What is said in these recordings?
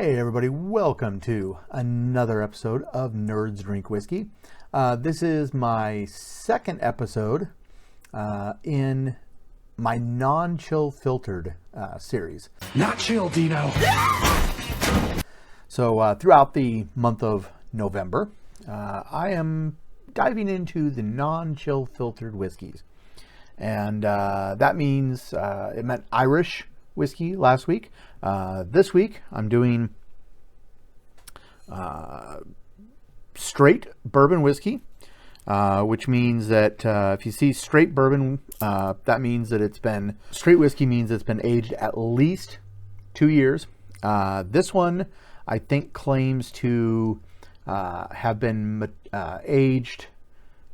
Hey everybody, welcome to another episode of Nerds Drink Whiskey. This is my second episode in my non-chill filtered series. Not chill, Dino. So throughout the month of November, I am diving into the non-chill filtered whiskeys. And that means it meant Irish whiskey last week. This week I'm doing straight bourbon whiskey, which means that if you see straight bourbon, that means that straight whiskey means it's been aged at least 2 years. This one I think claims to have been aged.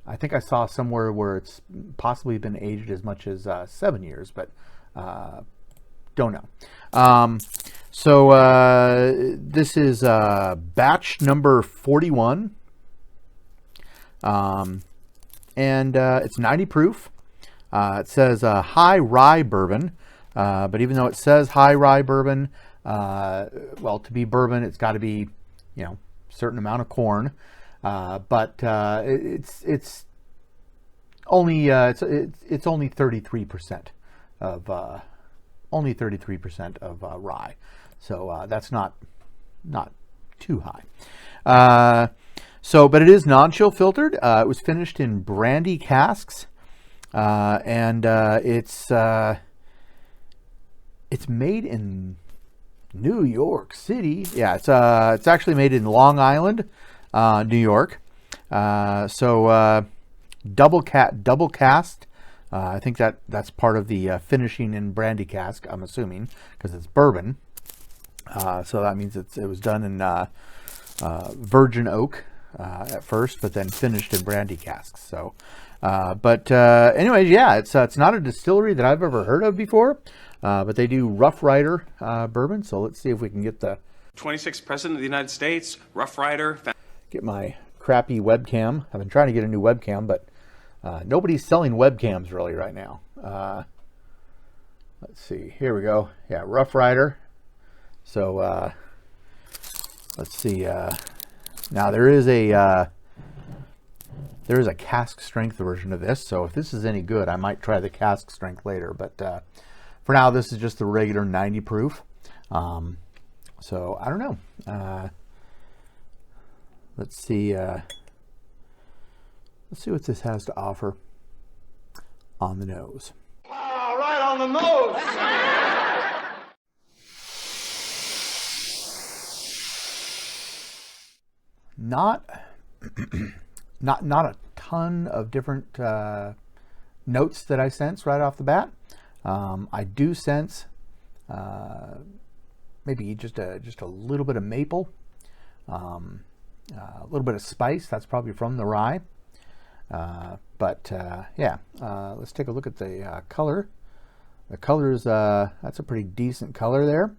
I think I saw somewhere where it's possibly been aged as much as 7 years, but don't know. So this is batch number 41, and it's 90 proof. It says high rye bourbon, but even though it says high rye bourbon, well, to be bourbon, it's got to be, a certain amount of corn. But it's only 33% of only 33% of rye, so that's not too high. But it is non-chill filtered. It was finished in brandy casks, and it's made in New York City. Yeah, it's actually made in Long Island, New York. Double cast. I think that's part of the finishing in brandy cask, I'm assuming, because it's bourbon. So that means it was done in virgin oak at first, but then finished in brandy casks. So, anyways, yeah, it's not a distillery that I've ever heard of before, but they do Rough Rider bourbon. So let's see if we can get the 26th President of the United States, Rough Rider. Get my crappy webcam. I've been trying to get a new webcam, but nobody's selling webcams really right now. Let's see. Here we go. Yeah, Rough Rider. So let's see. Now there is a cask strength version of this. So if this is any good, I might try the cask strength later. But for now, this is just the regular 90 proof. So I don't know. Let's see. Let's see what this has to offer on the nose. Oh, right on the nose. Not a ton of different notes that I sense right off the bat. I do sense maybe just a little bit of maple, a little bit of spice. That's probably from the rye. Yeah, let's take a look at the color. The color is that's a pretty decent color there.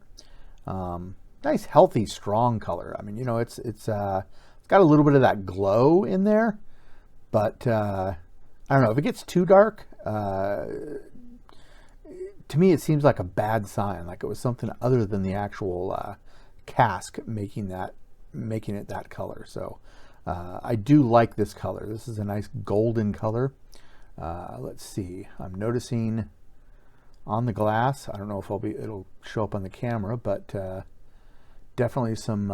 Nice, healthy, strong color. I mean, it's got a little bit of that glow in there, but I don't know if it gets too dark. To me, it seems like a bad sign, like it was something other than the actual cask making it that color. So I do like this color. This is a nice golden color. Let's see. I'm noticing on the glass, I don't know if it'll show up on the camera, but definitely some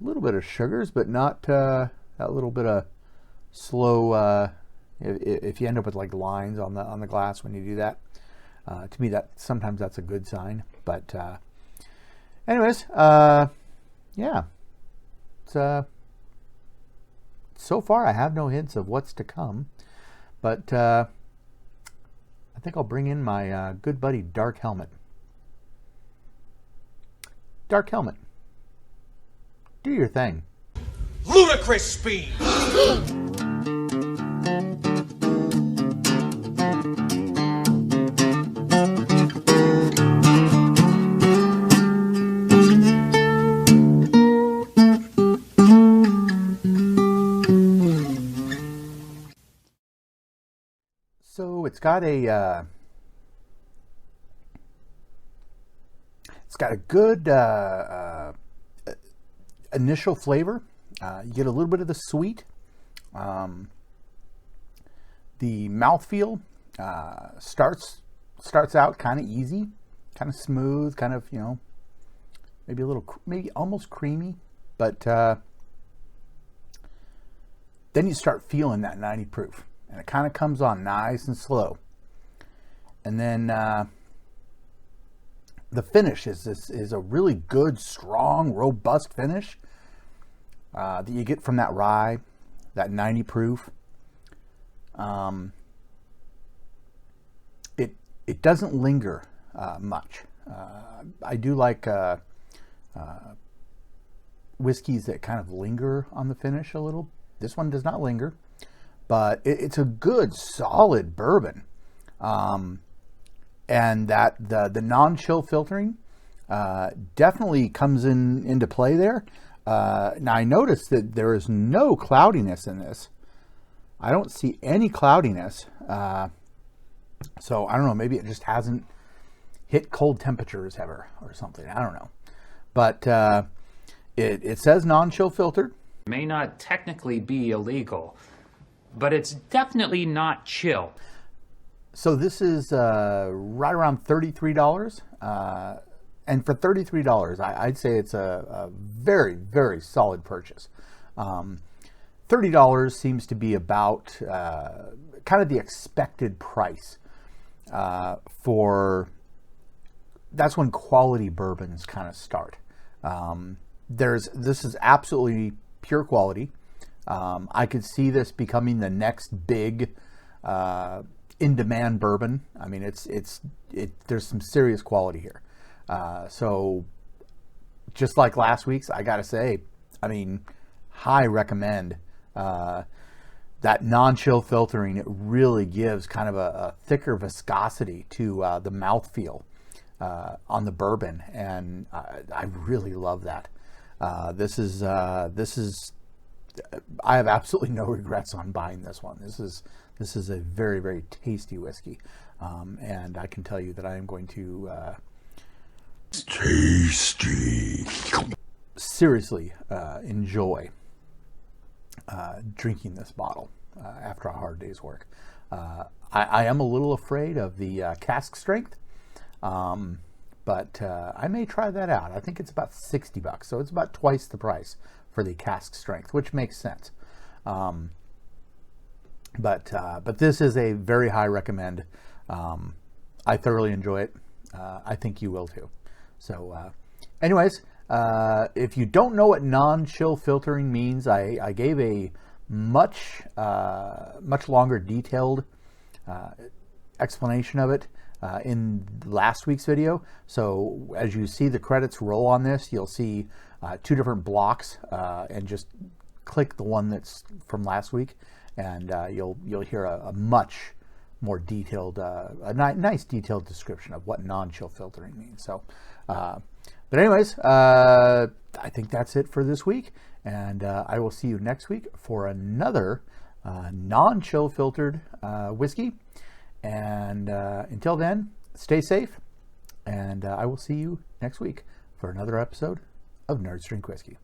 little bit of sugars, but not that little bit of slow. If you end up with like lines on the glass when you do that, to me sometimes that's a good sign. But anyways, yeah. So far I have no hints of what's to come, but I think I'll bring in my good buddy Dark Helmet. Dark Helmet, do your thing. Ludicrous speed. So it's got a It's got a good initial flavor. You get a little bit of the sweet. The mouthfeel starts out kind of easy, kind of smooth, kind of, maybe a little, maybe almost creamy, but then you start feeling that 90 proof, and it kind of comes on nice and slow. And then the finish is a really good, strong, robust finish that you get from that rye, that 90 proof. It doesn't linger much. I do like whiskeys that kind of linger on the finish a little. This one does not linger, but it's a good, solid bourbon. And that the non-chill filtering definitely comes into play there. Now I noticed that there is no cloudiness in this. I don't see any cloudiness. So I don't know, maybe it just hasn't hit cold temperatures ever or something. I don't know. But it says non-chill filtered. May not technically be illegal, but it's definitely not chill. So this is right around $33. And for $33, I'd say it's a very, very solid purchase. $30 seems to be about kind of the expected price for, that's when quality bourbons kind of start. This is absolutely pure quality. I could see this becoming the next big in-demand bourbon. I mean, there's some serious quality here. So just like last week's, I gotta say, I mean, high recommend. That non-chill filtering, it really gives kind of a thicker viscosity to the mouthfeel on the bourbon, and I really love that. This is I have absolutely no regrets on buying this one. This is a very, very tasty whiskey, and I can tell you that I am going to tasty seriously enjoy drinking this bottle after a hard day's work. I am a little afraid of the cask strength, but I may try that out. I think it's about $60, so it's about twice the price for the cask strength, which makes sense. But this is a very high recommend. I thoroughly enjoy it. I think you will too. So anyways, if you don't know what non-chill filtering means, I gave a much longer detailed explanation of it in last week's video. So as you see the credits roll on this, you'll see two different blocks, and just click the one that's from last week, and you'll hear a much more detailed, nice detailed description of what non-chill filtering means. So, but anyways, I think that's it for this week, and I will see you next week for another non-chill filtered whiskey. And until then, stay safe, and I will see you next week for another episode of Nerds Drink Whiskey.